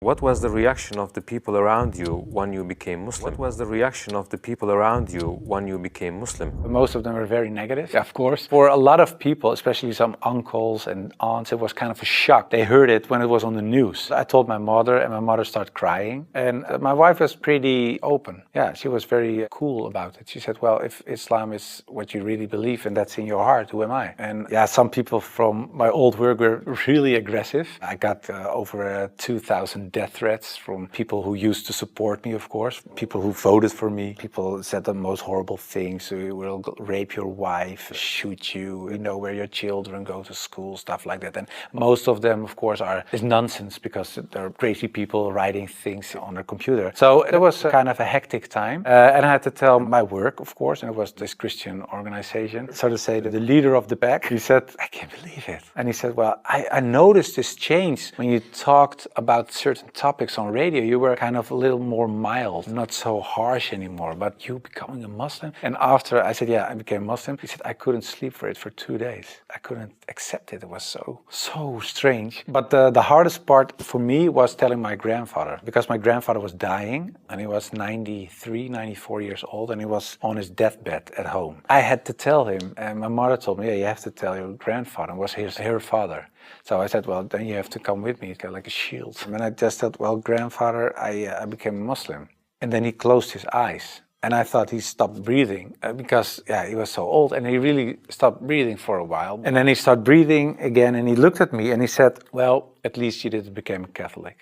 What was the reaction of the people around you when you became Muslim? What was the reaction of the people around you when you became Muslim? Most of them were very negative, of course. For a lot of people, especially some uncles and aunts, it was kind of a shock. They heard it when it was on the news. I told my mother, and my mother started crying. And my wife was pretty open. Yeah, she was very cool about it. She said, well, if Islam is what you really believe and that's in your heart, who am I? And yeah, some people from my old work were really aggressive. I got over 2,000 death threats from people who used to support me, of course, people who voted for me. People said the most horrible things. We will rape your wife, shoot you, we know where your children go to school, stuff like that. And most of them, of course, is nonsense because they're crazy people writing things on their computer. So it was kind of a hectic time. And I had to tell my work, of course, and it was this Christian organization. So to say that the leader of the pack, he said, I can't believe it. And he said, well, I noticed this change when you talked about certain topics on radio. You were kind of a little more mild, not so harsh anymore, but you becoming a Muslim. And after I said, yeah, I became Muslim, he said, I couldn't sleep for it for 2 days. I couldn't accept it. It was so strange. But the hardest part for me was telling my grandfather, because my grandfather was dying and he was 93, 94 years old and he was on his deathbed at home. I had to tell him, and my mother told me, yeah, you have to tell your grandfather. It was her father. So I said, well, then you have to come with me. It's kind of like a shield. And I just said, well, grandfather, I became a Muslim. And then he closed his eyes. And I thought he stopped breathing because, yeah, he was so old and he really stopped breathing for a while. And then he started breathing again and he looked at me and he said, well, at least you didn't become a Catholic.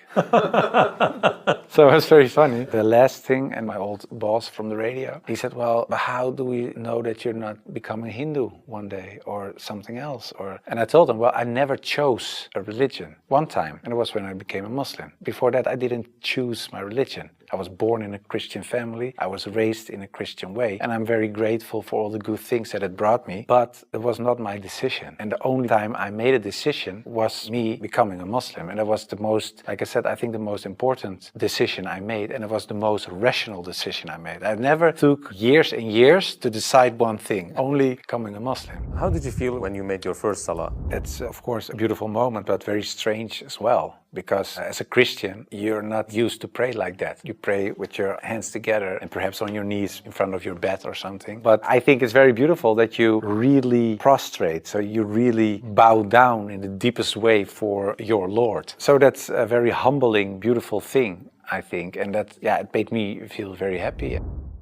So it was very funny. The last thing, and my old boss from the radio, he said, well, but how do we know that you're not becoming Hindu one day or something else? And I told him, well, I never chose a religion one time. And it was when I became a Muslim. Before that, I didn't choose my religion. I was born in a Christian family. I was raised in a Christian way. And I'm very grateful for all the good things that it brought me. But it was not my decision. And the only time I made a decision was me becoming a Muslim. And it was the most, like I said, I think the most important decision I made. And it was the most rational decision I made. I never took years and years to decide one thing, only becoming a Muslim. How did you feel when you made your first salah? It's, of course, a beautiful moment, but very strange as well. Because as a Christian, you're not used to pray like that. You pray with your hands together and perhaps on your knees in front of your bed or something. But I think it's very beautiful that you really prostrate. So you really bow down in the deepest way for your Lord. So that's a very humbling, beautiful thing, I think. And that, yeah, it made me feel very happy.